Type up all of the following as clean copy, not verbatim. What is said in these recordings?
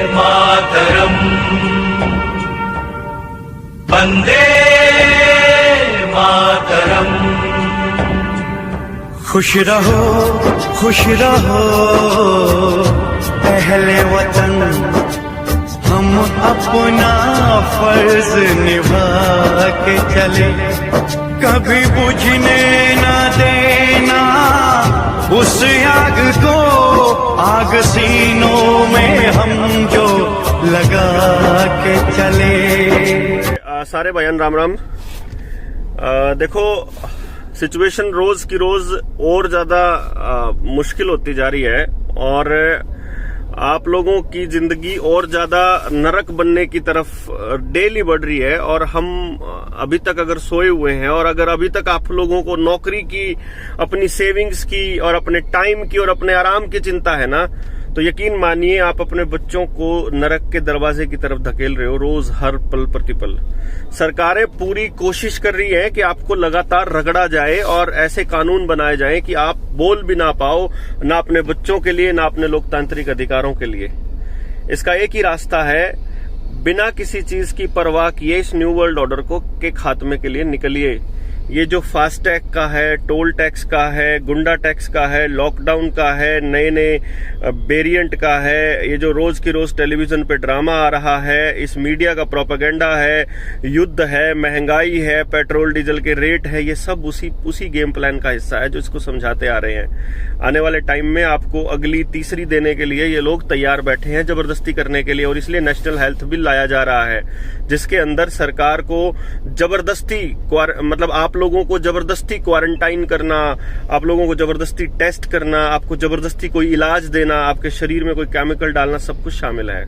मातरम, वंदे मातरम। खुश रहो अहले वतन, हम अपना फर्ज निभा के चले, कभी बुझने ना देना उस आग को, आग सीनों में हम जो लगा के चले। सारे भाइयों राम राम। देखो सिचुएशन रोज की रोज और ज्यादा मुश्किल होती जा रही है और आप लोगों की जिंदगी और ज्यादा नरक बनने की तरफ डेली बढ़ रही है। और हम अभी तक अगर सोए हुए हैं और अगर अभी तक आप लोगों को नौकरी की, अपनी सेविंग्स की और अपने टाइम की और अपने आराम की चिंता है ना, तो यकीन मानिए आप अपने बच्चों को नरक के दरवाजे की तरफ धकेल रहे हो रोज, हर पल प्रतिपल। सरकारें पूरी कोशिश कर रही है कि आपको लगातार रगड़ा जाए और ऐसे कानून बनाए जाएं कि आप बोल भी ना पाओ, ना अपने बच्चों के लिए ना अपने लोकतांत्रिक अधिकारों के लिए। इसका एक ही रास्ता है, बिना किसी चीज की परवाह किए इस न्यू वर्ल्ड ऑर्डर के खात्मे के लिए निकलिए। ये जो फास्टैग का है, टोल टैक्स का है, गुंडा टैक्स का है, लॉकडाउन का है, नए नए वेरिएंट का है, ये जो रोज की रोज टेलीविजन पे ड्रामा आ रहा है, इस मीडिया का प्रोपेगेंडा है, युद्ध है, महंगाई है, पेट्रोल डीजल के रेट है, ये सब उसी गेम प्लान का हिस्सा है जो इसको समझाते आ रहे हैं। आने वाले टाइम में आपको अगली तीसरी देने के लिए ये लोग तैयार बैठे हैं जबरदस्ती करने के लिए। और इसलिए नेशनल हेल्थ बिल लाया जा रहा है जिसके अंदर सरकार को जबरदस्ती मतलब आप लोगों को जबरदस्ती क्वारंटाइन करना, आप लोगों को जबरदस्ती टेस्ट करना, आपको जबरदस्ती कोई इलाज देना, आपके शरीर में कोई केमिकल डालना, सब कुछ शामिल है।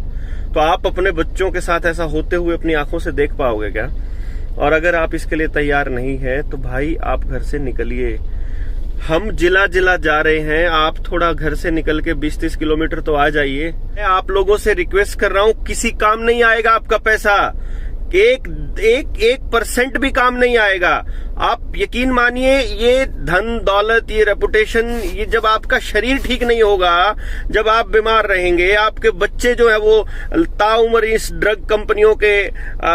तो आप अपने बच्चों के साथ ऐसा होते हुए अपनी आंखों से देख पाओगे क्या? और अगर आप इसके लिए तैयार नहीं है तो भाई आप घर से निकलिए। हम जिला जिला जा रहे हैं, आप थोड़ा घर से निकल के 20-30 किलोमीटर तो आ जाइए। मैं आप लोगों से रिक्वेस्ट कर रहा हूं, किसी काम नहीं आएगा आपका पैसा, एक परसेंट भी काम नहीं आएगा। आप यकीन मानिए, ये धन दौलत, ये रेपुटेशन, ये जब आपका शरीर ठीक नहीं होगा, जब आप बीमार रहेंगे, आपके बच्चे जो है वो ताउम्र इस ड्रग कंपनियों के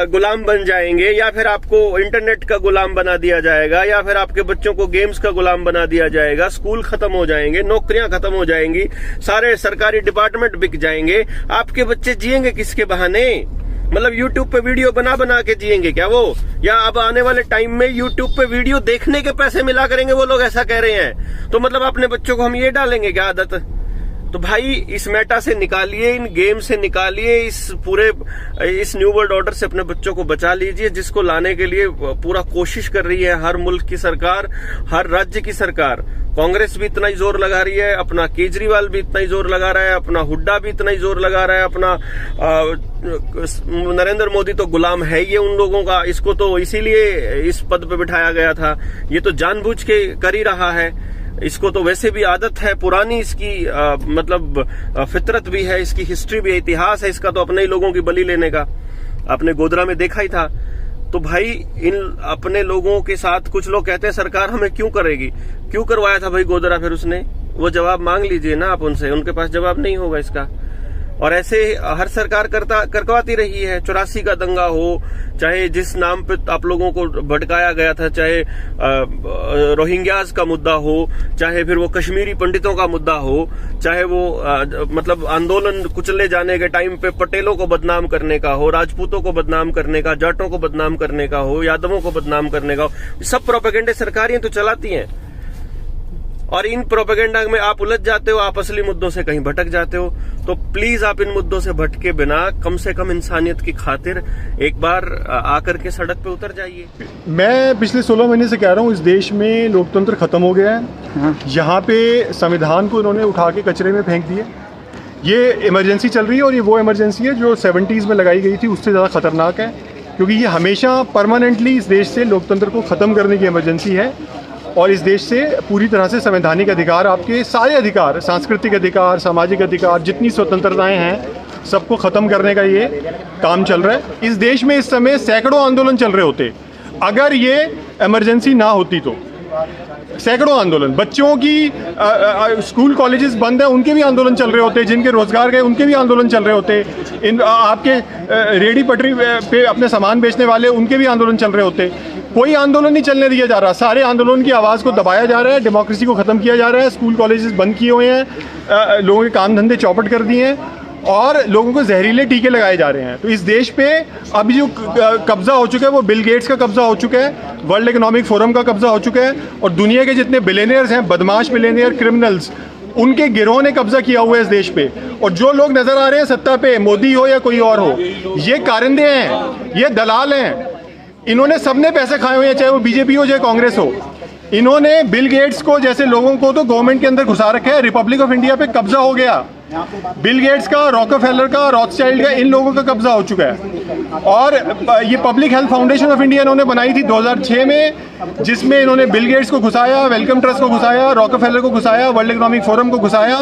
गुलाम बन जाएंगे, या फिर आपको इंटरनेट का गुलाम बना दिया जाएगा, या फिर आपके बच्चों को गेम्स का गुलाम बना दिया जाएगा, स्कूल खत्म हो जाएंगे, नौकरियां खत्म हो जाएंगी, सारे सरकारी डिपार्टमेंट बिक जाएंगे, आपके बच्चे जिएंगे किसके बहाने? मतलब YouTube पे वीडियो बना के जिएंगे क्या वो? या अब आने वाले टाइम में YouTube पे वीडियो देखने के पैसे मिला करेंगे वो लोग, ऐसा कह रहे हैं। तो मतलब अपने बच्चों को हम ये डालेंगे क्या आदत? तो भाई इस मेटा से निकालिए, इन गेम से निकालिए, इस न्यू वर्ल्ड ऑर्डर से अपने बच्चों को बचा लीजिए, जिसको लाने के लिए पूरा कोशिश कर रही है हर मुल्क की सरकार, हर राज्य की सरकार। कांग्रेस भी इतना ही जोर लगा रही है, अपना केजरीवाल भी इतना ही जोर लगा रहा है, अपना हुड्डा भी इतना ही जोर लगा रहा है, अपना नरेंद्र मोदी तो गुलाम है ये उन लोगों का, इसको तो इसीलिए इस पद पे बिठाया गया था। ये तो जानबूझ के कर ही रहा है, इसको तो वैसे भी आदत है पुरानी, इसकी मतलब फितरत भी है, इसकी हिस्ट्री भी है, इतिहास है इसका, तो अपने ही लोगों की बलि लेने का। आपने गोधरा में देखा ही था। तो भाई इन अपने लोगों के साथ कुछ लोग कहते हैं सरकार हमें क्यों करेगी, क्यों करवाया था भाई गोधरा? फिर उसने वो जवाब मांग लीजिए ना आप उनसे, उनके पास जवाब नहीं होगा इसका। और ऐसे हर सरकार करवाती रही है। 84 का दंगा हो, चाहे जिस नाम पे आप लोगों को भटकाया गया था, चाहे रोहिंग्याज का मुद्दा हो, चाहे फिर वो कश्मीरी पंडितों का मुद्दा हो, चाहे वो मतलब आंदोलन कुचले जाने के टाइम पे पटेलों को बदनाम करने का हो, राजपूतों को बदनाम करने का, जाटों को बदनाम करने का हो, यादवों को बदनाम करने का हो, सब प्रोपेगेंडे सरकारें तो चलाती हैं। और इन प्रोपेगेंडा में आप उलझ जाते हो, आप असली मुद्दों से कहीं भटक जाते हो। तो प्लीज आप इन मुद्दों से भटके बिना कम से कम इंसानियत की खातिर एक बार आकर के सड़क पे उतर जाइए। मैं पिछले 16 महीने से कह रहा हूँ, इस देश में लोकतंत्र खत्म हो गया है। यहाँ पे संविधान को इन्होंने उठा के कचरे में फेंक दिए। ये इमरजेंसी चल रही है और ये वो इमरजेंसी है जो 70s में लगाई गई थी, उससे ज़्यादा खतरनाक है, क्योंकि ये हमेशा परमानेंटली इस देश से लोकतंत्र को ख़त्म करने की इमरजेंसी है। और इस देश से पूरी तरह से संवैधानिक अधिकार, आपके सारे अधिकार, सांस्कृतिक अधिकार, सामाजिक अधिकार, जितनी स्वतंत्रताएं हैं, सबको ख़त्म करने का ये काम चल रहा है। इस देश में इस समय सैकड़ों आंदोलन चल रहे होते। अगर ये इमरजेंसी ना होती तो सैकड़ों आंदोलन, बच्चों की स्कूल कॉलेजेस बंद है उनके भी आंदोलन चल रहे होते, जिनके रोजगार गए उनके भी आंदोलन चल रहे होते, इन आपके रेडी पटरी पे अपने सामान बेचने वाले उनके भी आंदोलन चल रहे होते। कोई आंदोलन नहीं चलने दिया जा रहा, सारे आंदोलन की आवाज़ को दबाया जा रहा है, डेमोक्रेसी को ख़त्म किया जा रहा है, स्कूल कॉलेजेस बंद किए हुए हैं, लोगों के काम धंधे चौपट कर दिए हैं और लोगों को जहरीले टीके लगाए जा रहे हैं। तो इस देश पे अभी जो कब्जा हो चुका है वो बिल गेट्स का कब्जा हो चुका है, वर्ल्ड इकोनॉमिक फोरम का कब्जा हो चुका है और दुनिया के जितने बिलियनियर्स हैं, बदमाश बिलियनियर, क्रिमिनल्स, उनके गिरोह ने कब्जा किया हुआ है इस देश पे। और जो लोग नजर आ रहे हैं सत्ता पे, मोदी हो या कोई और हो, ये कारिंदे हैं, ये दलाल हैं, इन्होंने सबने पैसे खाए हुए हैं, चाहे वो बीजेपी हो चाहे कांग्रेस हो। इन्होंने बिल गेट्स को जैसे लोगों को तो गवर्नमेंट के अंदर घुसा रखा है, रिपब्लिक ऑफ इंडिया पे कब्जा हो गया, बिल गेट्स का, रॉकफेलर का, रॉथस्चाइल्ड का, इन लोगों का कब्जा हो चुका है। और ये public health foundation of India इन्होंने बनाई थी 2006 में, जिसमें इन्होंने बिल गेट्स को घुसाया, वेलकम ट्रस्ट को घुसाया, रॉकफेलर को घुसाया, वर्ल्ड इकोनॉमिक फोरम को घुसाया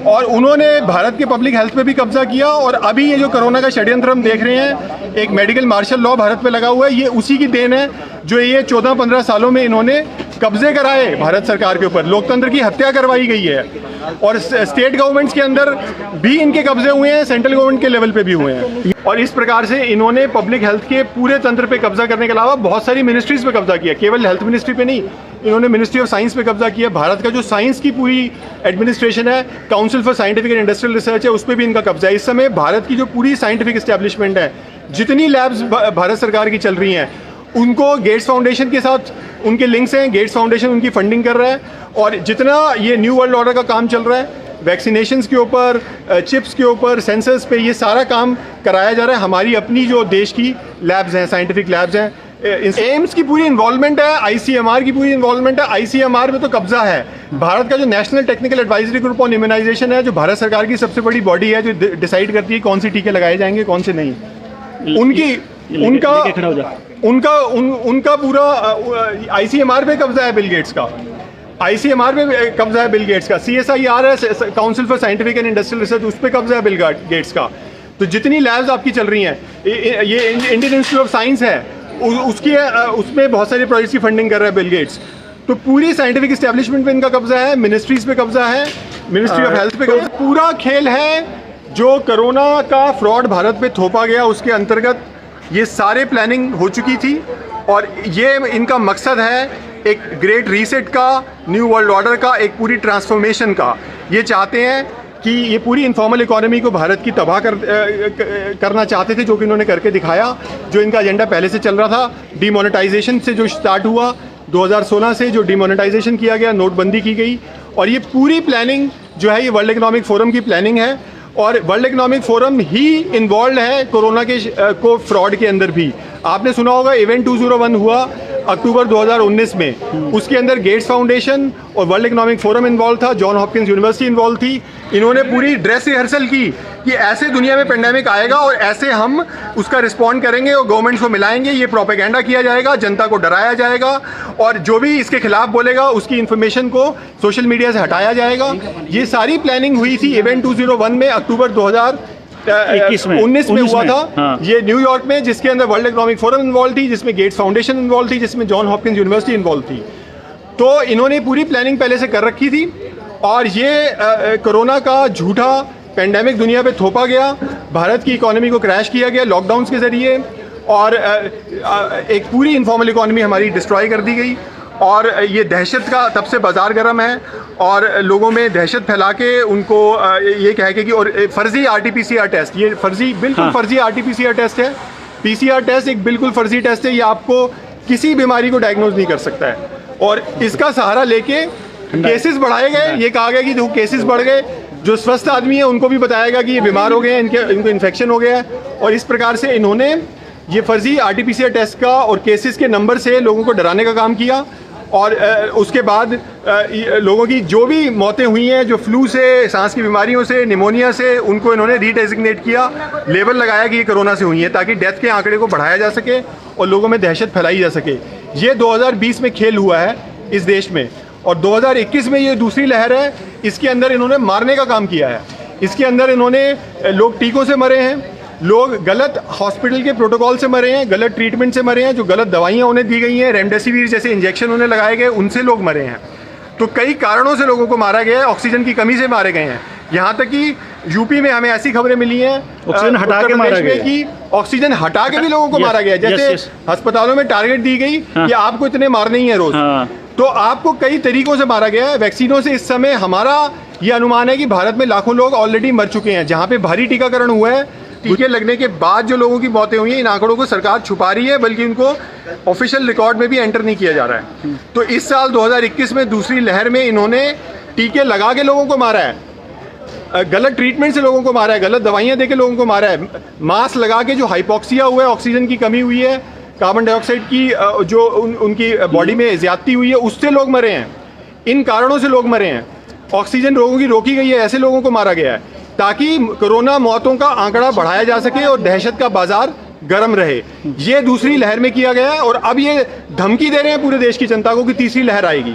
और उन्होंने भारत के पब्लिक हेल्थ पे भी कब्जा किया। और अभी ये जो कोरोना का षड्यंत्र हम देख रहे हैं, एक मेडिकल मार्शल लॉ भारत पे लगा हुआ है, ये उसी की देन है जो ये 14-15 सालों में इन्होंने कब्जे कराए भारत सरकार के ऊपर, लोकतंत्र की हत्या करवाई गई है। और स्टेट गवर्नमेंट्स के अंदर भी इनके कब्जे हुए हैं, सेंट्रल गवर्नमेंट के लेवल पे भी हुए हैं। और इस प्रकार से इन्होंने पब्लिक हेल्थ के पूरे तंत्र पे कब्जा करने के अलावा बहुत सारी मिनिस्ट्रीज पे कब्जा किया, केवल हेल्थ मिनिस्ट्री पे नहीं, इन्होंने मिनिस्ट्री ऑफ साइंस पे कब्जा किया। भारत का जो साइंस की पूरी एडमिनिस्ट्रेशन है, council for scientific and industrial research है, उस पर भी इनका कब्जा है। इस समय भारत की जो पूरी साइंटिफिक एस्टेब्लिशमेंट है, जितनी लैब्स भारत सरकार की चल रही हैं, उनको गेट्स फाउंडेशन के साथ उनके लिंक्स हैं, गेट्स फाउंडेशन उनकी फंडिंग कर रहा है। और जितना ये न्यू वर्ल्ड ऑर्डर का काम चल रहा है, वैक्सीनेशंस के ऊपर, चिप्स के ऊपर, सेंसर्स पे, ये सारा काम कराया जा रहा है। हमारी अपनी जो देश की लैब्स हैं, साइंटिफिक लैब्स हैं, एम्स की पूरी इन्वॉल्वमेंट है, आईसीएमआर की पूरी इन्वॉल्वमेंट है। आईसीएमआर में तो कब्जा है। भारत का जो national technical advisory group on immunisation है, जो भारत सरकार की सबसे बड़ी बॉडी है, जो डिसाइड करती है कौन से टीके लगाए जाएंगे कौन से नहीं, उनका पूरा आईसीएमआर पे कब्जा है बिल गेट्स का, आईसीएमआर पे कब्जा है बिल गेट्स का, सीएसआईआर है, council for scientific and industrial research, उस पर कब्जा है बिल गेट्स का। तो जितनी लैब्स आपकी चल रही हैं, ये इंडियन इंस्टीट्यूट ऑफ साइंस है, उसमें बहुत सारे प्रोजेक्ट्स की फंडिंग कर रहा है बिल गेट्स। तो पूरी साइंटिफिक एस्टेब्लिशमेंट पे इनका कब्जा है, मिनिस्ट्रीज पे कब्जा है, मिनिस्ट्री ऑफ हेल्थ पे कब्जा। पूरा खेल है जो कोरोना का फ्रॉड भारत पे थोपा गया, उसके अंतर्गत ये सारे प्लानिंग हो चुकी थी। और ये इनका मकसद है एक ग्रेट रीसेट का, न्यू वर्ल्ड ऑर्डर का, एक पूरी ट्रांसफॉर्मेशन का। ये चाहते हैं कि ये पूरी इनफॉर्मल इकोनॉमी को भारत की तबाह करना चाहते थे, जो कि इन्होंने करके दिखाया। जो इनका एजेंडा पहले से चल रहा था, डीमोनेटाइजेशन से जो स्टार्ट हुआ 2016 से, जो डीमोनेटाइजेशन किया गया, नोटबंदी की गई, और ये पूरी प्लानिंग जो है ये वर्ल्ड इकोनॉमिक फोरम की प्लानिंग है। और वर्ल्ड इकोनॉमिक फोरम ही इन्वॉल्व है कोरोना के को फ्रॉड के अंदर भी। आपने सुना होगा इवेंट 201 हुआ अक्टूबर 2019 में, उसके अंदर गेट्स फाउंडेशन और वर्ल्ड इकोनॉमिक फोरम इन्वॉल्व था, जॉन हॉपकिंस यूनिवर्सिटी इन्वॉल्व थी। इन्होंने पूरी ड्रेस रिहर्सल की कि ऐसे दुनिया में पेंडेमिक आएगा और ऐसे हम उसका रिस्पॉन्ड करेंगे और गवर्नमेंट्स को मिलाएंगे, ये प्रोपेगेंडा किया जाएगा, जनता को डराया जाएगा और जो भी इसके खिलाफ बोलेगा उसकी इन्फॉर्मेशन को सोशल मीडिया से हटाया जाएगा। ये सारी प्लानिंग हुई थी इवेंट 201 में, अक्टूबर 2019 में हुआ था। हाँ। ये न्यूयॉर्क में, जिसके अंदर वर्ल्ड इकोनॉमिक फोरम इन्वॉल्व थी, जिसमें गेट्स फाउंडेशन इन्वॉल्व थी, जिसमें जॉन हॉपकिंस यूनिवर्सिटी इन्वॉल्व थी। तो इन्होंने पूरी प्लानिंग पहले से कर रखी थी और ये कोरोना का झूठा पेंडेमिक दुनिया पे थोपा गया, भारत की इकोनॉमी को क्रैश किया गया लॉकडाउन्स के जरिए, और एक पूरी इनफॉर्मल इकोनॉमी हमारी डिस्ट्रॉय कर दी गई। और ये दहशत का तब से बाजार गर्म है और लोगों में दहशत फैला के उनको ये कह के कि, और फर्जी RT-PCR टेस्ट, ये बिल्कुल फर्जी RT-PCR टेस्ट है। PCR टेस्ट एक बिल्कुल फर्जी टेस्ट है, ये आपको किसी बीमारी को डायग्नोज नहीं कर सकता है। और इसका सहारा लेके केसेस बढ़ाए गए, ये कहा गया कि जो केसेस बढ़ गए, जो स्वस्थ आदमी है उनको भी बताएगा कि ये बीमार हो गए हैं, इनको इन्फेक्शन हो गया है। और इस प्रकार से इन्होंने ये फर्जी RT-PCR टेस्ट का और केसेस के नंबर से लोगों को डराने का काम किया। और उसके बाद लोगों की जो भी मौतें हुई हैं, जो फ्लू से, सांस की बीमारियों से, निमोनिया से, उनको इन्होंने रीडेजिग्नेट किया, लेबल लगाया कि ये कोरोना से हुई है, ताकि डेथ के आंकड़े को बढ़ाया जा सके और लोगों में दहशत फैलाई जा सके। ये 2020 में खेल हुआ है इस देश में, और 2021 में ये दूसरी लहर है, इसके अंदर इन्होंने मारने का काम किया है। इसके अंदर इन्होंने लोग टीकों से मरे हैं, लोग गलत हॉस्पिटल के प्रोटोकॉल से मरे हैं, गलत ट्रीटमेंट से मरे हैं, जो गलत दवाइयाँ उन्हें दी गई हैं, रेमडेसिविर जैसे इंजेक्शन उन्हें लगाए गए, उनसे लोग मरे हैं। तो कई कारणों से लोगों को मारा गया है, ऑक्सीजन की कमी से मारे गए हैं। यहाँ तक कि यूपी में हमें ऐसी खबरें मिली हैं ऑक्सीजन हटा के मारा गया कि ऑक्सीजन हटा के भी लोगों को मारा गया। जैसे अस्पतालों में टारगेट दी गई कि आपको इतने मारने ही है रोज, तो आपको कई तरीकों से मारा गया है। वैक्सीनों से इस समय हमारा ये अनुमान है कि भारत में लाखों लोग ऑलरेडी मर चुके हैं। जहाँ पे भारी टीकाकरण हुआ है, टीके लगने के बाद जो लोगों की मौतें हुई हैं, इन आंकड़ों को सरकार छुपा रही है, बल्कि इनको ऑफिशियल रिकॉर्ड में भी एंटर नहीं किया जा रहा है। तो इस साल 2021 में दूसरी लहर में इन्होंने टीके लगा के लोगों को मारा है, गलत ट्रीटमेंट से लोगों को मारा है, गलत दवाइयाँ दे के लोगों को मारा है, मास्क लगा के जो हाइपोक्सिया हुआ है, ऑक्सीजन की कमी हुई है, कार्बन डाइऑक्साइड की जो उनकी बॉडी में ज्यादती हुई है, उससे लोग मरे हैं। इन कारणों से लोग मरे हैं। ऑक्सीजन लोगों की रोकी गई है, ऐसे लोगों को मारा गया है ताकि कोरोना मौतों का आंकड़ा बढ़ाया जा सके और दहशत का बाजार गर्म रहे। ये दूसरी लहर में किया गया है और अब ये धमकी दे रहे हैं पूरे देश की जनता को कि तीसरी लहर आएगी।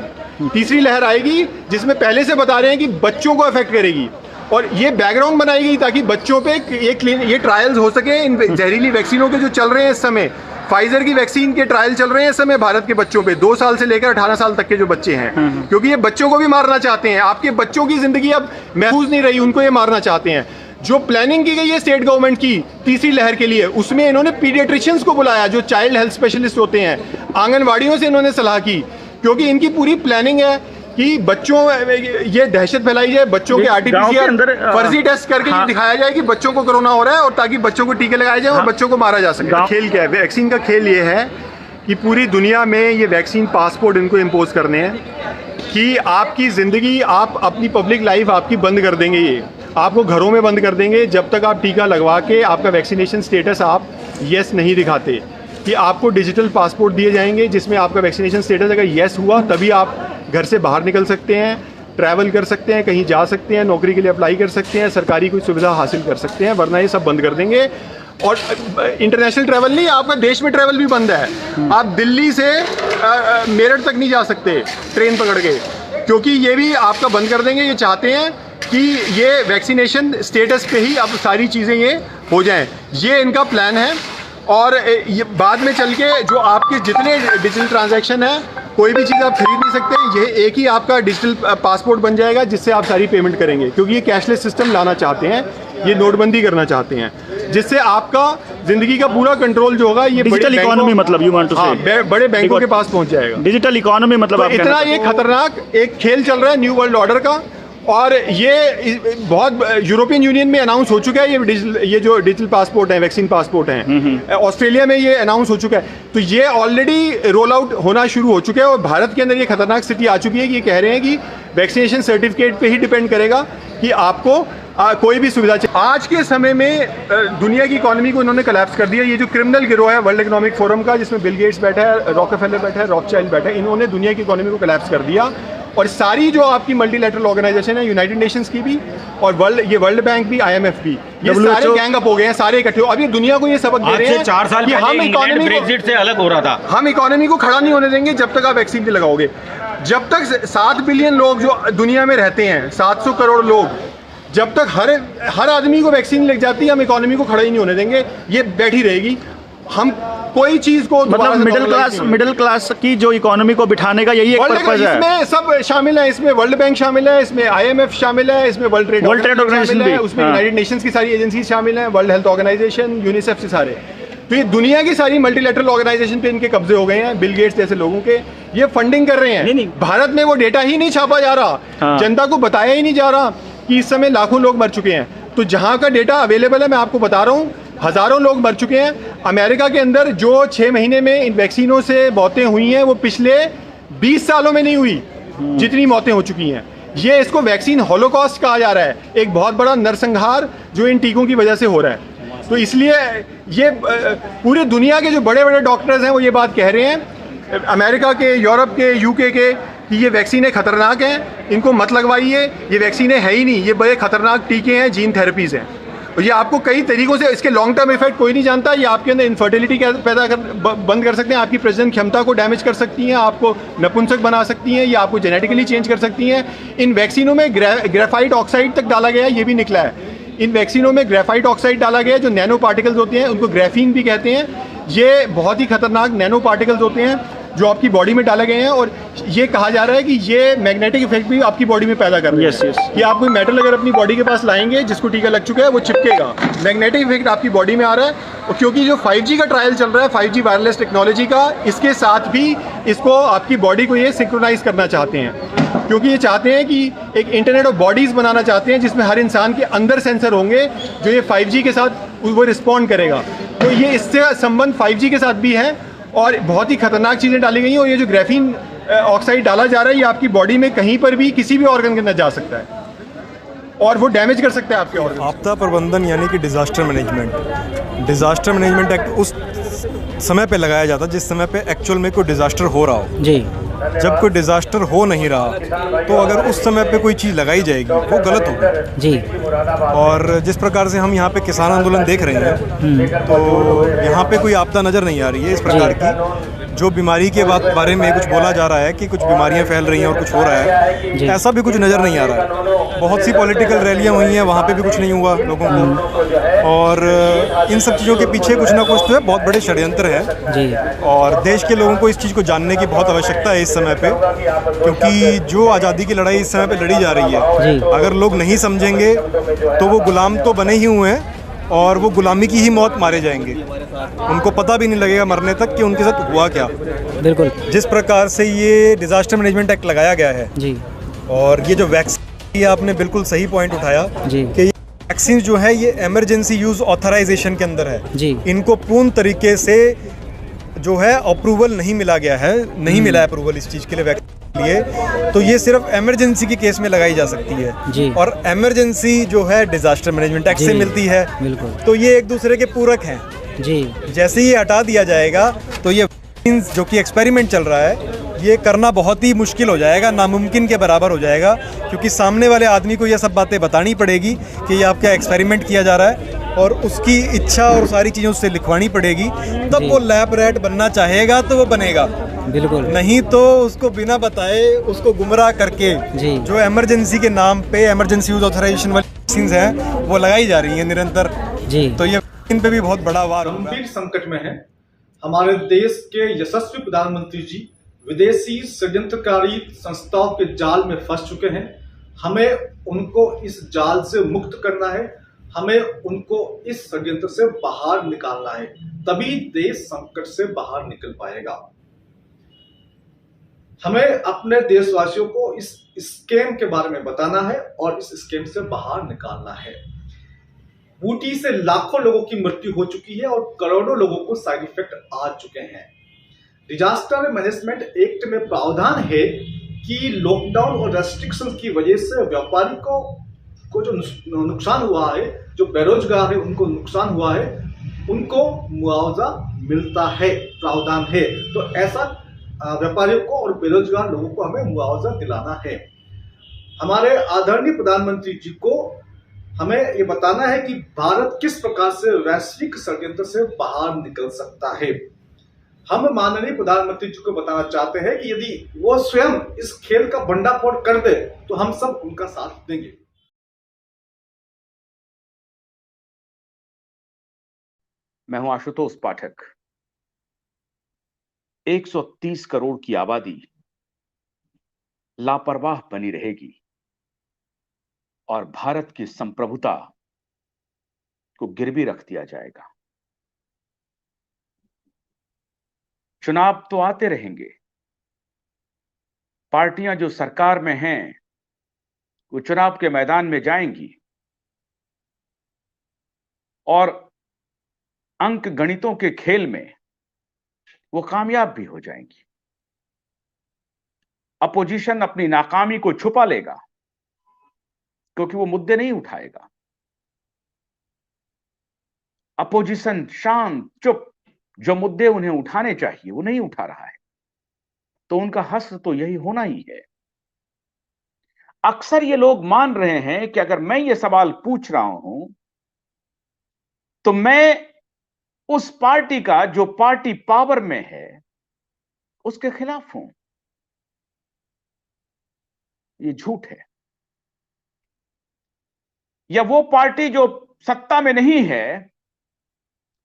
तीसरी लहर आएगी जिसमें पहले से बता रहे हैं कि बच्चों को अफेक्ट करेगी, और ये बैकग्राउंड बनाई गई ताकि बच्चों पे ये ट्रायल्स हो सके। इन जहरीली वैक्सीनों के जो चल रहे हैं इस समय, फाइजर की वैक्सीन के ट्रायल चल रहे हैं इस समय भारत के बच्चों पे, 2 साल से लेकर 18 साल तक के जो बच्चे हैं, क्योंकि ये बच्चों को भी मारना चाहते हैं। आपके बच्चों की जिंदगी अब महफूज नहीं रही, उनको ये मारना चाहते हैं। जो प्लानिंग की गई है स्टेट गवर्नमेंट की तीसरी लहर के लिए, उसमें इन्होंने पीडियाट्रिशियंस को बुलाया जो चाइल्ड हेल्थ स्पेशलिस्ट होते हैं, आंगनवाड़ियों से इन्होंने सलाह की, क्योंकि इनकी पूरी प्लानिंग है कि बच्चों ये दहशत फैलाई जाए, बच्चों के आर्टिफिशियल फर्जी टेस्ट करके ये दिखाया जाए कि बच्चों को कोरोना हो रहा है, और ताकि बच्चों को टीके लगाए जाए और बच्चों को मारा जा सके। खेल क्या है? वैक्सीन का खेल ये है कि पूरी दुनिया में ये वैक्सीन पासपोर्ट इनको इम्पोज करने हैं कि आपकी ज़िंदगी, आप अपनी पब्लिक लाइफ आपकी बंद कर देंगे, ये आपको घरों में बंद कर देंगे जब तक आप टीका लगवा के आपका वैक्सीनेशन स्टेटस आप येस नहीं दिखाते। कि आपको डिजिटल पासपोर्ट दिए जाएंगे जिसमें आपका वैक्सीनेशन स्टेटस अगर येस हुआ तभी आप घर से बाहर निकल सकते हैं, ट्रैवल कर सकते हैं, कहीं जा सकते हैं, नौकरी के लिए अप्लाई कर सकते हैं, सरकारी कोई सुविधा हासिल कर सकते हैं, वरना ये सब बंद कर देंगे। और इंटरनेशनल ट्रैवल नहीं, आपका देश में ट्रैवल भी बंद है। आप दिल्ली से मेरठ तक नहीं जा सकते ट्रेन पकड़ के, क्योंकि ये भी आपका बंद कर देंगे। ये चाहते हैं कि ये वैक्सीनेशन स्टेटस पे ही अब सारी चीज़ें ये हो जाएं, ये इनका प्लान है। और ये बाद में चल के जो आपके जितने डिजिटल ट्रांजैक्शन है, कोई भी चीज़ आप खरीद नहीं सकते, ये एक ही आपका डिजिटल पासपोर्ट बन जाएगा जिससे आप सारी पेमेंट करेंगे, क्योंकि ये कैशलेस सिस्टम लाना चाहते हैं, ये नोटबंदी करना चाहते हैं, जिससे आपका जिंदगी का पूरा कंट्रोल जो होगा ये डिजिटल इकोनॉमी, मतलब यू वांट टू से बड़े बैंकों के पास पहुंच जाएगा। डिजिटल इकोनॉमी मतलब तो इतना ये खतरनाक एक खेल चल रहा है न्यू वर्ल्ड ऑर्डर का, और ये बहुत यूरोपियन यूनियन में अनाउंस हो चुका है। ये जो डिजिटल पासपोर्ट है, वैक्सीन पासपोर्ट हैं, ऑस्ट्रेलिया में ये अनाउंस हो चुका है, तो ये ऑलरेडी रोल आउट होना शुरू हो चुका है। और भारत के अंदर ये खतरनाक स्थिति आ चुकी है कि ये कह रहे हैं कि वैक्सीनेशन सर्टिफिकेट पे ही डिपेंड करेगा कि आपको कोई भी सुविधा चाहिए। आज के समय में दुनिया की इकोनॉमी को इन्होंने कोलैप्स कर दिया। ये जो क्रिमिनल गिरोह है वर्ल्ड इकोनॉमिक फोरम का, जिसमें बिल गेट्स बैठा है, रॉकफेलर बैठा है, रॉथशाइल्ड बैठा है, इन्होंने दुनिया की इकोनॉमी को कोलैप्स कर दिया। और सारी जो आपकी मल्टीलैटरल ऑर्गेनाइजेशन है, यूनाइटेड नेशंस की भी और वर्ल्ड बैंक भी, IMF भी, ये सारे गैंग अप हो गए हैं, सारे इकट्ठे हो। अब ये दुनिया को ये सबक दे रहे हैं 4 साल कि हम इकोनॉमी ब्रेक्जिट से अलग हो रहा था, हम इकोनॉमी को खड़ा नहीं होने देंगे जब तक आप वैक्सीन नहीं लगाओगे। जब तक 7 बिलियन लोग जो दुनिया में रहते हैं, 700 करोड़ लोग, जब तक हर आदमी को वैक्सीन लग जाती है, हम इकोनॉमी को खड़ा ही नहीं होने देंगे, ये बैठी रहेगी। हम कोई चीज को मतलब मिडिल क्लास की जो इकोनॉमी को बिठाने का यही एक पर्पस है। इसमें सब शामिल है, इसमें वर्ल्ड बैंक शामिल है, इसमें IMF शामिल है, इसमें वर्ल्ड ट्रेड ऑर्गेनाइजेशन है, उसमें यूनाइटेड नेशंस की सारी एजेंसी शामिल है, वर्ल्ड हेल्थ ऑर्गेनाइजेशन, यूनिसेफ से सारे। तो ये दुनिया की सारी मल्टीलैटरल ऑर्गेनाइजेशन पे इनके कब्जे हो गए हैं, बिल गेट्स जैसे लोगों के। ये फंडिंग कर रहे हैं। भारत में वो डेटा ही नहीं छापा जा रहा, जनता को बताया ही नहीं जा रहा कि इस समय लाखों लोग मर चुके हैं। तो जहाँ का डेटा अवेलेबल है, मैं आपको बता रहा हूँ, हज़ारों लोग मर चुके हैं। अमेरिका के अंदर जो 6 महीने में इन वैक्सीनों से मौतें हुई हैं, वो पिछले 20 सालों में नहीं हुई जितनी मौतें हो चुकी हैं। ये इसको वैक्सीन हॉलोकॉस्ट कहा जा रहा है, एक बहुत बड़ा नरसंहार जो इन टीकों की वजह से हो रहा है। तो इसलिए ये पूरी दुनिया के जो बड़े बड़े डॉक्टर्स हैं वो ये बात कह रहे हैं, अमेरिका के, यूरोप के, UK के, कि ये वैक्सीनें खतरनाक हैं, इनको मत लगवाइए, ये वैक्सीनें है ही नहीं, ये बड़े खतरनाक टीके हैं, जीन थेरेपीज़ हैं। और ये आपको कई तरीकों से, इसके लॉन्ग टर्म इफेक्ट कोई नहीं जानता, ये आपके अंदर इनफर्टिलिटी बंद कर सकते हैं, आपकी प्रजनन क्षमता को डैमेज कर सकती हैं, आपको नपुंसक बना सकती हैं, ये आपको जेनेटिकली चेंज कर सकती हैं। इन वैक्सीनों में ग्रेफाइट ऑक्साइड तक डाला गया है, ये भी निकला है। इन वैक्सीनों में ग्रेफाइट ऑक्साइड डाला गया है, जो नैनो पार्टिकल्स होते हैं, उनको ग्रेफीन भी कहते हैं। ये बहुत ही खतरनाक नैनो पार्टिकल्स होते हैं जो आपकी बॉडी में डाले गए हैं, और ये कहा जा रहा है कि ये मैग्नेटिक इफेक्ट भी आपकी बॉडी में पैदा कर रहे हैं। Yes. कि आप कोई मेटल अगर अपनी बॉडी के पास लाएंगे जिसको टीका लग चुका है, वो चिपकेगा। मैग्नेटिक इफेक्ट आपकी बॉडी में आ रहा है, और क्योंकि जो 5G का ट्रायल चल रहा है, 5G वायरलेस टेक्नोलॉजी का, इसके साथ भी इसको आपकी बॉडी को ये सिंक्रोनाइज करना चाहते हैं, क्योंकि ये चाहते हैं कि एक इंटरनेट ऑफ बॉडीज़ बनाना चाहते हैं जिसमें हर इंसान के अंदर सेंसर होंगे जो ये 5G के साथ वो रिस्पॉन्ड करेगा। तो ये इससे संबंध 5G के साथ भी है, और बहुत ही खतरनाक चीज़ें डाली गई हैं। और ये जो ग्रेफीन ऑक्साइड डाला जा रहा है, ये आपकी बॉडी में कहीं पर भी किसी भी ऑर्गन के अंदर जा सकता है और वो डैमेज कर सकता है आपके ऑर्गन। आपदा प्रबंधन यानी कि डिज़ास्टर मैनेजमेंट एक्ट उस समय पे लगाया जाता है जिस समय पे एक्चुअल में कोई डिज़ास्टर हो रहा हो। जी। जब कोई डिज़ास्टर हो नहीं रहा तो अगर उस समय पे कोई चीज़ लगाई जाएगी वो गलत होगी। जी। और जिस प्रकार से हम यहाँ पे किसान आंदोलन देख रहे हैं, तो यहाँ पे कोई आपदा नज़र नहीं आ रही है इस प्रकार की। जो बीमारी के बारे में कुछ बोला जा रहा है कि कुछ बीमारियां फैल रही हैं और कुछ हो रहा है, ऐसा भी कुछ नज़र नहीं आ रहा है। बहुत सी पॉलिटिकल रैलियां हुई हैं, वहाँ पे भी कुछ नहीं हुआ लोगों को। और इन सब चीज़ों के पीछे कुछ ना कुछ तो है, बहुत बड़े षड्यंत्र हैं। जी। और देश के लोगों को इस चीज़ को जानने की बहुत आवश्यकता है इस समय पे, क्योंकि जो आज़ादी की लड़ाई इस समय पे लड़ी जा रही है, अगर लोग नहीं समझेंगे तो वो गुलाम तो बने ही हुए हैं और वो गुलामी की ही मौत मारे जाएंगे। उनको पता भी नहीं लगेगा मरने तक कि उनके साथ हुआ क्या। बिल्कुल। जिस प्रकार से ये डिज़ास्टर मैनेजमेंट एक्ट लगाया गया है जी। और ये जो वैक्सीन, ये आपने बिल्कुल सही पॉइंट उठाया जी। कि ये वैक्सीन जो है ये इमरजेंसी यूज़ ऑथराइजेशन के अंदर है। जी। इनको पूर्ण तरीके से जो है अप्रूवल नहीं मिला गया है, नहीं मिला है अप्रूवल इस चीज़ के लिए वैक्सीन के लिए। तो ये सिर्फ इमरजेंसी के केस में लगाई जा सकती है। जी। और इमरजेंसी जो है डिज़ास्टर मैनेजमेंट एक्ट से मिलती है। बिल्कुल। तो ये एक दूसरे के पूरक हैं। जी। जैसे ही हटा दिया जाएगा तो ये जो कि एक्सपेरिमेंट चल रहा है, ये करना बहुत ही मुश्किल हो जाएगा, नामुमकिन के बराबर हो जाएगा, क्योंकि सामने वाले आदमी को ये सब बातें बतानी पड़ेगी कि ये आपका एक्सपेरिमेंट किया जा रहा है, और उसकी इच्छा और सारी चीज़ें उससे लिखवानी पड़ेगी। तब वो लैब रैट बनना चाहेगा तो वो बनेगा। बिल्कुल। नहीं तो उसको बिना बताए, उसको गुमराह करके जी। जो इमरजेंसी के नाम पे इमरजेंसी यूज ऑथराइजेशन वाली वैक्सीन हैं वो लगाई जा रही हैं निरंतर। जी। तो ये इन पे भी बहुत बड़ा वार होगा। गंभीर संकट में है। हमारे देश के यशस्वी प्रधानमंत्री जी विदेशी षड्यंत्रकारी संस्थाओं के जाल में फंस चुके हैं। हमें उनको इस जाल से मुक्त करना है, हमें उनको इस षड्यंत्र से बाहर निकालना है, तभी देश संकट से बाहर निकल पाएगा। हमें अपने देशवासियों को इस स्कैम के बारे में बताना है और इस स्कैम से बाहर निकालना है। बूटी से लाखों लोगों की मृत्यु हो चुकी है और करोड़ों लोगों को साइड इफेक्ट आ चुके हैं। डिजास्टर मैनेजमेंट एक्ट में प्रावधान है कि लॉकडाउन और रेस्ट्रिक्शन की वजह से व्यापारी को जो नुकसान हुआ है, जो बेरोजगार है उनको नुकसान हुआ है, उनको मुआवजा मिलता है, प्रावधान है। तो ऐसा व्यापारियों को और बेरोजगार लोगों को हमें मुआवजा दिलाना है। हमारे आदरणीय प्रधानमंत्री जी को हमें ये बताना है कि भारत किस प्रकार से वैश्विक षड्यंत्र से बाहर निकल सकता है। हम माननीय प्रधानमंत्री जी को बताना चाहते हैं कि यदि वो स्वयं इस खेल का भंडाफोड़ कर दे तो हम सब उनका साथ देंगे। मैं हूं आशुतोष पाठक। 130 करोड़ की आबादी लापरवाह बनी रहेगी और भारत की संप्रभुता को गिरवी रख दिया जाएगा। चुनाव तो आते रहेंगे, पार्टियां जो सरकार में हैं वो चुनाव के मैदान में जाएंगी और अंक गणितों के खेल में वो कामयाब भी हो जाएंगी। अपोजिशन अपनी नाकामी को छुपा लेगा क्योंकि वो मुद्दे नहीं उठाएगा। अपोजिशन शांत चुप, जो मुद्दे उन्हें उठाने चाहिए वो नहीं उठा रहा है, तो उनका हश्र तो यही होना ही है। अक्सर ये लोग मान रहे हैं कि अगर मैं ये सवाल पूछ रहा हूं तो मैं उस पार्टी का जो पार्टी पावर में है उसके खिलाफ हूं। ये झूठ है। या वो पार्टी जो सत्ता में नहीं है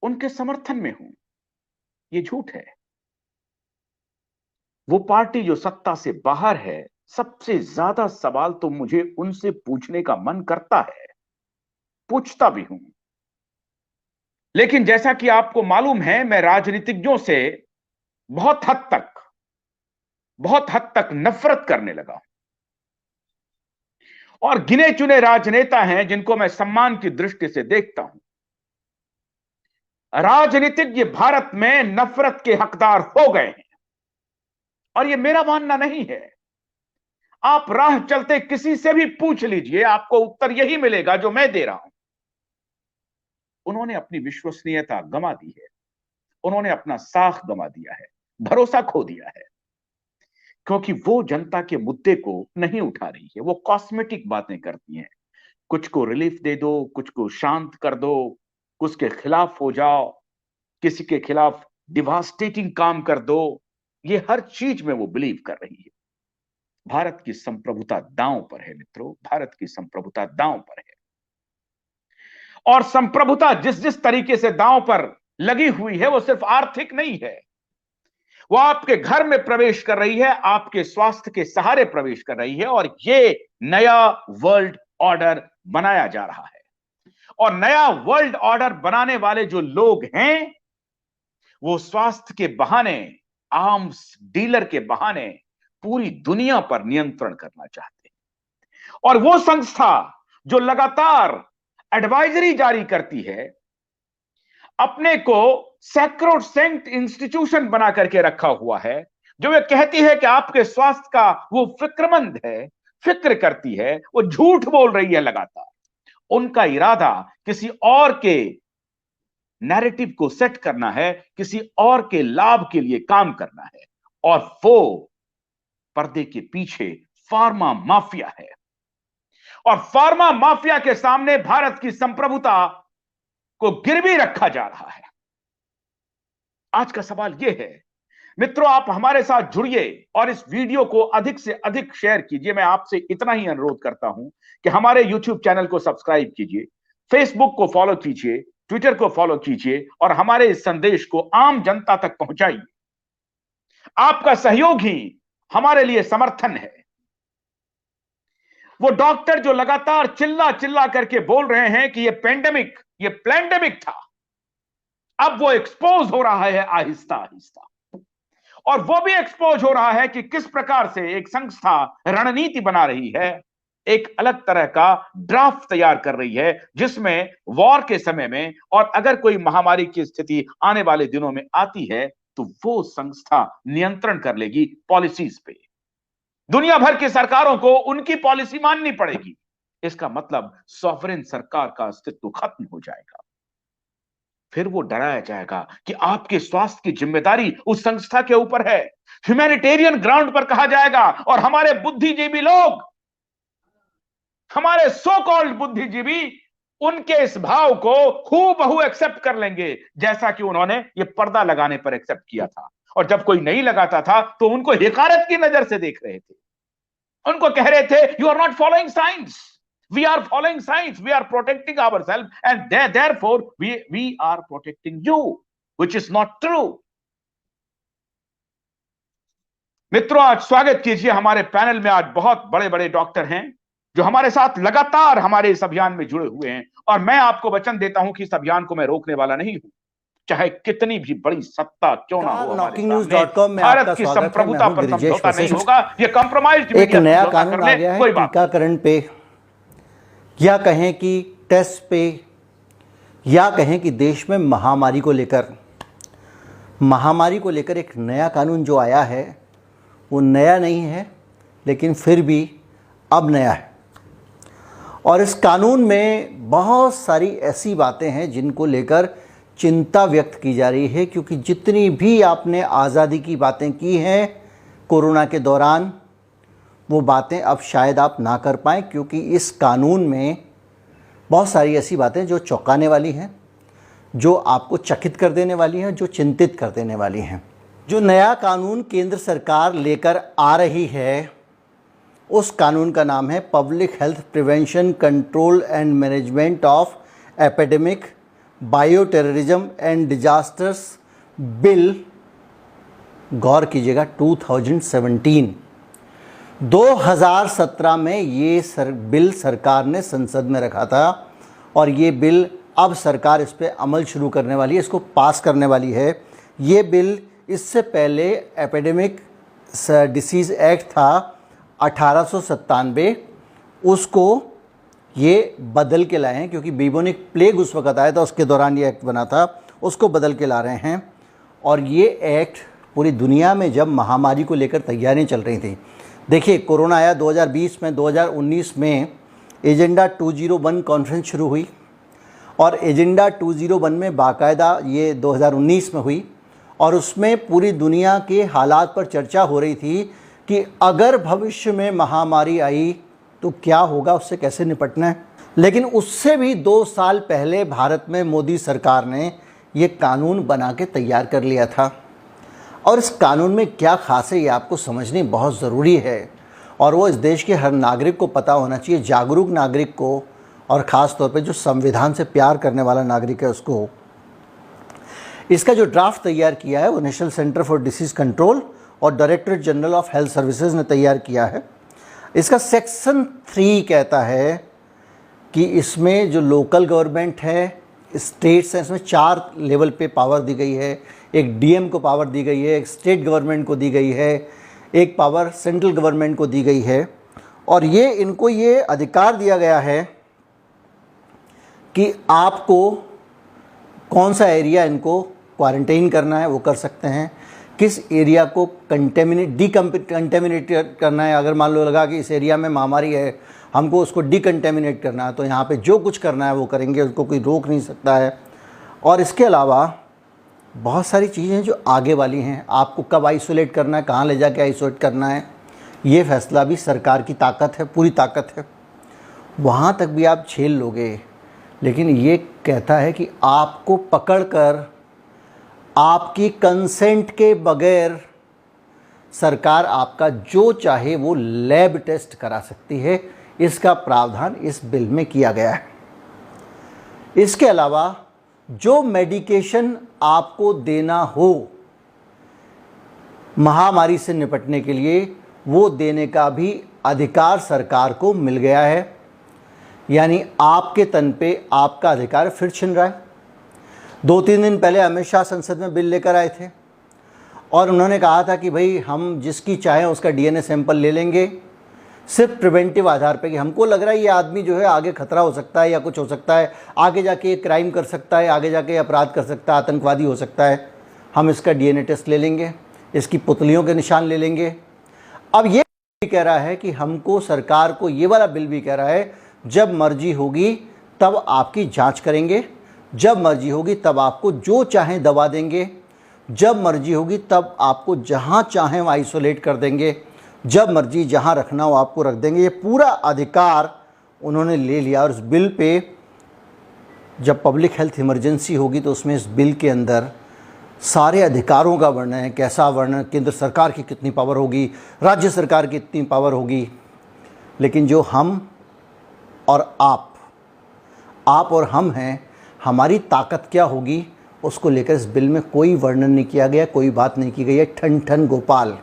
उनके समर्थन में हूं, ये झूठ है। वो पार्टी जो सत्ता से बाहर है, सबसे ज्यादा सवाल तो मुझे उनसे पूछने का मन करता है, पूछता भी हूं। लेकिन जैसा कि आपको मालूम है, मैं राजनीतिज्ञों से बहुत हद तक नफरत करने लगा हूं। और गिने चुने राजनेता हैं जिनको मैं सम्मान की दृष्टि से देखता हूं। राजनीतिज्ञ भारत में नफरत के हकदार हो गए हैं, और यह मेरा मानना नहीं है। आप राह चलते किसी से भी पूछ लीजिए, आपको उत्तर यही मिलेगा जो मैं दे रहा हूं। उन्होंने अपनी विश्वसनीयता गंवा दी है, उन्होंने अपना साख गंवा दिया है, भरोसा खो दिया है, क्योंकि वो जनता के मुद्दे को नहीं उठा रही है। वो कॉस्मेटिक बातें करती हैं, कुछ को रिलीफ दे दो, कुछ को शांत कर दो, कुछ के खिलाफ हो जाओ, किसी के खिलाफ डिवास्टेटिंग काम कर दो। ये हर चीज में वो बिलीव कर रही है। भारत की संप्रभुता दांव पर है मित्रों, भारत की संप्रभुता दांव पर है। और संप्रभुता जिस जिस तरीके से दांव पर लगी हुई है, वो सिर्फ आर्थिक नहीं है, वो आपके घर में प्रवेश कर रही है, आपके स्वास्थ्य के सहारे प्रवेश कर रही है। और ये नया वर्ल्ड ऑर्डर बनाया जा रहा है। और नया वर्ल्ड ऑर्डर बनाने वाले जो लोग हैं, वो स्वास्थ्य के बहाने, आर्म्स डीलर के बहाने पूरी दुनिया पर नियंत्रण करना चाहते हैं। और वो संस्था जो लगातार एडवाइजरी जारी करती है, अपने को सैक्रोसेंट इंस्टीट्यूशन बना करके रखा हुआ है, जो ये कहती है कि आपके स्वास्थ्य का वो फिक्रमंद है, फिक्र करती है, वो झूठ बोल रही है लगातार। उनका इरादा किसी और के नैरेटिव को सेट करना है, किसी और के लाभ के लिए काम करना है। और वो पर्दे के पीछे फार्मा माफिया है। और फार्मा माफिया के सामने भारत की संप्रभुता को गिरवी रखा जा रहा है। आज का सवाल यह है मित्रों, आप हमारे साथ जुड़िए और इस वीडियो को अधिक से अधिक शेयर कीजिए। मैं आपसे इतना ही अनुरोध करता हूं कि हमारे YouTube चैनल को सब्सक्राइब कीजिए, फेसबुक को फॉलो कीजिए, ट्विटर को फॉलो कीजिए और हमारे इस संदेश को आम जनता तक पहुंचाइए। आपका सहयोग ही हमारे लिए समर्थन है। वो डॉक्टर जो लगातार चिल्ला चिल्ला करके बोल रहे हैं कि ये पेंडेमिक, ये प्लैंडेमिक था, अब वो एक्सपोज हो रहा है आहिस्ता आहिस्ता। और वो भी एक्सपोज हो रहा है कि किस प्रकार से एक संस्था रणनीति बना रही है, एक अलग तरह का ड्राफ्ट तैयार कर रही है, जिसमें वॉर के समय में और अगर कोई महामारी की स्थिति आने वाले दिनों में आती है तो वो संस्था नियंत्रण कर लेगी पॉलिसीज पे। दुनिया भर की सरकारों को उनकी पॉलिसी माननी पड़ेगी। इसका मतलब सॉवरेन सरकार का अस्तित्व खत्म हो जाएगा। फिर वो डराया जाएगा कि आपके स्वास्थ्य की जिम्मेदारी उस संस्था के ऊपर है। ह्यूमैनिटेरियन ग्राउंड पर कहा जाएगा और हमारे बुद्धिजीवी लोग, हमारे सो कॉल्ड बुद्धिजीवी, उनके इस भाव को हूबहू एक्सेप्ट कर लेंगे, जैसा कि उन्होंने ये पर्दा लगाने पर एक्सेप्ट किया था। और जब कोई नहीं लगाता था तो उनको हिकारत की नजर से देख रहे थे, उनको कह रहे थे you are not following science, we are following science, we are protecting ourselves and therefore we are protecting you, which is not true. मित्रों, आज स्वागत कीजिए हमारे पैनल में। आज बहुत बड़े बड़े डॉक्टर हैं जो हमारे साथ लगातार हमारे इस अभियान में जुड़े हुए हैं। और मैं आपको वचन देता हूं कि इस अभियान को मैं रोकने वाला नहीं हूं, चाहे कितनी भी बड़ी सत्ता क्यों ना हो। NockingNews.com में भारत की संप्रभुता पर समझौता नहीं होगा। ये कॉम्प्रोमाइज्ड एक नया कानून आ गया है टीकाकरण पे, या कहें कि टेस्ट पे, या कहें कि देश में महामारी को लेकर एक नया कानून जो आया है, वो नया नहीं है लेकिन फिर भी अब नया है। और इस कानून में बहुत सारी ऐसी बातें हैं जिनको लेकर चिंता व्यक्त की जा रही है, क्योंकि जितनी भी आपने आज़ादी की बातें की हैं कोरोना के दौरान, वो बातें अब शायद आप ना कर पाएँ, क्योंकि इस कानून में बहुत सारी ऐसी बातें जो चौंकाने वाली हैं, जो आपको चकित कर देने वाली हैं, जो चिंतित कर देने वाली हैं। जो नया कानून केंद्र सरकार लेकर आ रही है उस कानून का नाम है public health prevention control and management of epidemic bioterrorism and disasters bill. गौर कीजिएगा 2017 2017 में ये बिल सरकार ने संसद में रखा था और ये बिल अब सरकार इस पे अमल शुरू करने वाली है, इसको पास करने वाली है। ये बिल इससे पहले एपिडेमिक डिसीज़ एक्ट था 1897, उसको ये बदल के लाए हैं क्योंकि बीबोनिक प्लेग उस वक्त आया था, उसके दौरान ये एक्ट बना था, उसको बदल के ला रहे हैं। और ये एक्ट पूरी दुनिया में जब महामारी को लेकर तैयारियां चल रही थी, देखिए कोरोना आया 2020 में, 2019 में एजेंडा 201 कॉन्फ्रेंस शुरू हुई और एजेंडा 201 में बाकायदा ये 2019 में हुई और उसमें पूरी दुनिया के हालात पर चर्चा हो रही थी कि अगर भविष्य में महामारी आई तो क्या होगा, उससे कैसे निपटना है। लेकिन उससे भी 2 साल पहले भारत में मोदी सरकार ने ये कानून बना के तैयार कर लिया था और इस कानून में क्या खास है ये आपको समझनी बहुत ज़रूरी है और वो इस देश के हर नागरिक को पता होना चाहिए, जागरूक नागरिक को और ख़ास तौर पे जो संविधान से प्यार करने वाला नागरिक है उसको। इसका जो ड्राफ्ट तैयार किया है वो national centre for disease control और directorate general of health services ने तैयार किया है। इसका सेक्शन 3 कहता है कि इसमें जो लोकल गवर्नमेंट है, स्टेट्स हैं, इसमें 4 लेवल पे पावर दी गई है। एक डीएम को पावर दी गई है, एक स्टेट गवर्नमेंट को दी गई है, एक पावर सेंट्रल गवर्नमेंट को दी गई है और ये इनको ये अधिकार दिया गया है कि आपको कौन सा एरिया इनको क्वारंटाइन करना है वो कर सकते हैं, किस एरिया को डिकंटेमिनेट करना है। अगर मान लो लगा कि इस एरिया में महामारी है, हमको उसको डिकंटेमिनेट करना है तो यहाँ पे जो कुछ करना है वो करेंगे, उसको कोई रोक नहीं सकता है। और इसके अलावा बहुत सारी चीज़ें जो आगे वाली हैं, आपको कब आइसोलेट करना है, कहाँ ले जाके आइसोलेट करना है, ये फैसला भी सरकार की ताकत है, पूरी ताकत है। वहाँ तक भी आप झेल लोगे, लेकिन ये कहता है कि आपको पकड़कर आपकी कंसेंट के बगैर सरकार आपका जो चाहे वो लैब टेस्ट करा सकती है। इसका प्रावधान इस बिल में किया गया है। इसके अलावा जो मेडिकेशन आपको देना हो महामारी से निपटने के लिए, वो देने का भी अधिकार सरकार को मिल गया है। यानी आपके तन पे आपका अधिकार फिर छिन रहा है। 2-3 दिन पहले अमित शाह संसद में बिल लेकर आए थे और उन्होंने कहा था कि भाई हम जिसकी चाहें उसका डीएनए सैंपल ले लेंगे, सिर्फ प्रिवेंटिव आधार पे कि हमको लग रहा है ये आदमी जो है आगे खतरा हो सकता है या कुछ हो सकता है, आगे जाके ये क्राइम कर सकता है, आगे जाके अपराध कर सकता है, आतंकवादी हो सकता है, हम इसका डीएनए टेस्ट ले लेंगे, इसकी पुतलियों के निशान ले लेंगे। अब ये भी कह रहा है कि हमको, सरकार को ये वाला बिल भी कह रहा है जब मर्जी होगी तब आपकी जांच करेंगे, जब मर्जी होगी तब आपको जो चाहें दवा देंगे, जब मर्जी होगी तब आपको जहां चाहें वो आइसोलेट कर देंगे, जब मर्जी जहां रखना हो आपको रख देंगे। ये पूरा अधिकार उन्होंने ले लिया और इस बिल पे जब पब्लिक हेल्थ इमरजेंसी होगी तो उसमें इस बिल के अंदर सारे अधिकारों का वर्णन है। कैसा वर्णन, केंद्र सरकार की कितनी पावर होगी, राज्य सरकार की कितनी पावर होगी। लेकिन जो हम और आप और हम हैं, हमारी ताकत क्या होगी, उसको लेकर इस बिल में कोई वर्णन नहीं किया गया, कोई बात नहीं की गई है। ठन ठन गोपाल,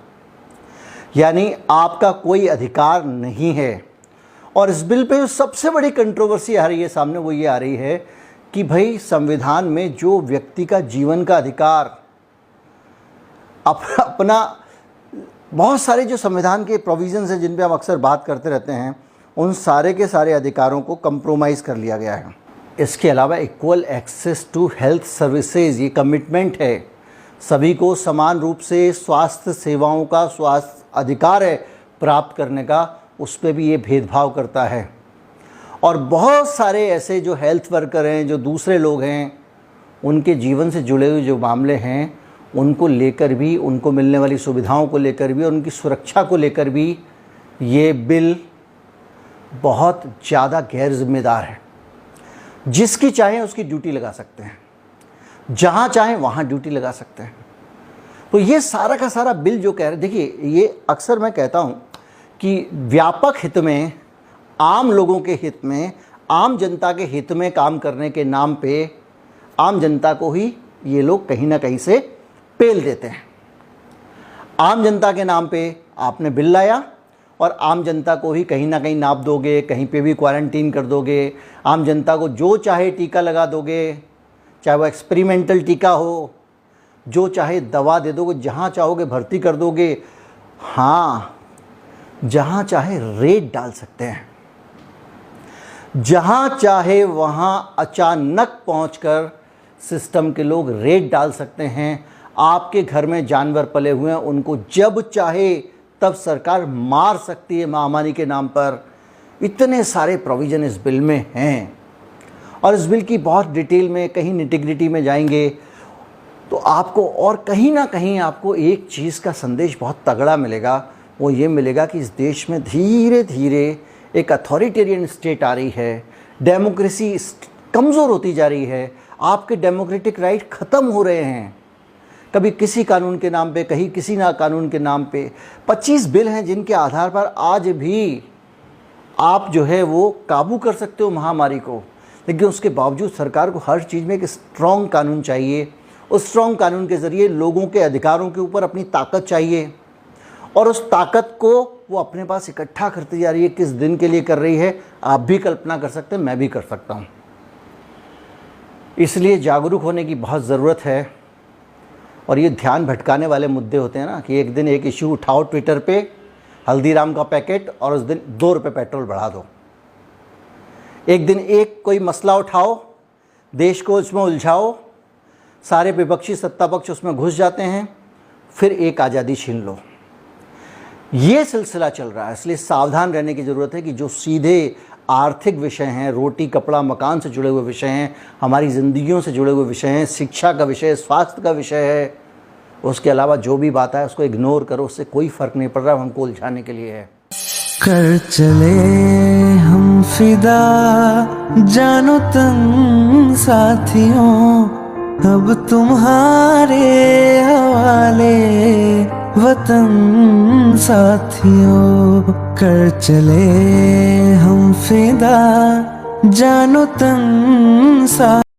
यानी आपका कोई अधिकार नहीं है। और इस बिल पे सबसे बड़ी कंट्रोवर्सी आ रही है सामने, वो ये आ रही है कि भाई संविधान में जो व्यक्ति का जीवन का अधिकार, अपना बहुत सारे जो संविधान के प्रोविजंस हैं जिन पे हम अक्सर बात करते रहते हैं, उन सारे के सारे अधिकारों को कंप्रोमाइज़ कर लिया गया है। इसके अलावा equal access to health services, ये कमिटमेंट है, सभी को समान रूप से स्वास्थ्य सेवाओं का स्वास्थ्य अधिकार है प्राप्त करने का, उस पर भी ये भेदभाव करता है। और बहुत सारे ऐसे जो हेल्थ वर्कर हैं, जो दूसरे लोग हैं, उनके जीवन से जुड़े हुए जो मामले हैं, उनको लेकर भी, उनको मिलने वाली सुविधाओं को लेकर भी और उनकी सुरक्षा को लेकर भी ये बिल बहुत ज़्यादा गैर जिम्मेदार है। जिसकी चाहें उसकी ड्यूटी लगा सकते हैं, जहाँ चाहें वहाँ ड्यूटी लगा सकते हैं। तो ये सारा का सारा बिल जो कह रहे, देखिए ये अक्सर मैं कहता हूँ कि व्यापक हित में, आम लोगों के हित में, आम जनता के हित में काम करने के नाम पे आम जनता को ही ये लोग कहीं ना कहीं से पेल देते हैं। आम जनता के नाम पे आपने बिल लाया और आम जनता को ही कहीं ना कहीं नाप दोगे, कहीं पे भी क्वारंटीन कर दोगे, आम जनता को जो चाहे टीका लगा दोगे, चाहे वो एक्सपेरिमेंटल टीका हो, जो चाहे दवा दे दोगे, जहाँ चाहोगे भर्ती कर दोगे, हाँ जहाँ चाहे रेट डाल सकते हैं, जहाँ चाहे वहाँ अचानक पहुँचकर सिस्टम के लोग रेट डाल सकते हैं। आपके घर में जानवर पले हुए हैं, उनको जब चाहे तब सरकार मार सकती है महामारी के नाम पर। इतने सारे प्रोविज़न इस बिल में हैं और इस बिल की बहुत डिटेल में, कहीं निटिग्रिटी में जाएंगे तो आपको और कहीं ना कहीं आपको एक चीज़ का संदेश बहुत तगड़ा मिलेगा। वो ये मिलेगा कि इस देश में धीरे धीरे एक अथॉरिटेरियन स्टेट आ रही है, डेमोक्रेसी कमज़ोर होती जा रही है, आपके डेमोक्रेटिक राइट ख़त्म हो रहे हैं। कभी किसी कानून के नाम पे, कहीं किसी ना कानून के नाम पे 25 बिल हैं जिनके आधार पर आज भी आप जो है वो काबू कर सकते हो महामारी को। लेकिन उसके बावजूद सरकार को हर चीज़ में एक स्ट्रॉन्ग कानून चाहिए। उस स्ट्रॉन्ग कानून के ज़रिए लोगों के अधिकारों के ऊपर अपनी ताकत चाहिए और उस ताकत को वो अपने पास इकट्ठा करती जा रही है। किस दिन के लिए कर रही है आप भी कल्पना कर सकते हैं, मैं भी कर सकता हूँ। इसलिए जागरूक होने की बहुत ज़रूरत है। और ये ध्यान भटकाने वाले मुद्दे होते हैं ना कि एक दिन एक इशू उठाओ ट्विटर पे, हल्दीराम का पैकेट, और उस दिन 2 रुपये पेट्रोल बढ़ा दो। एक दिन एक कोई मसला उठाओ, देश को उसमें उलझाओ, सारे विपक्षी सत्ता पक्ष उसमें घुस जाते हैं, फिर एक आज़ादी छीन लो। ये सिलसिला चल रहा है। इसलिए सावधान रहने की ज़रूरत है कि जो सीधे आर्थिक विषय हैं, रोटी कपड़ा मकान से जुड़े हुए विषय हैं, हमारी ज़िंदगियों से जुड़े हुए विषय हैं, शिक्षा का विषय, स्वास्थ्य का विषय है, उसके अलावा जो भी बात है उसको इग्नोर करो, उससे कोई फ़र्क नहीं पड़ रहा, हमको उलझाने के लिए है। कर चले हम फिदा जानो तन साथियों, अब तुम्हारे हवाले वतन साथियों। कर चले हम फिदा जानो तन सा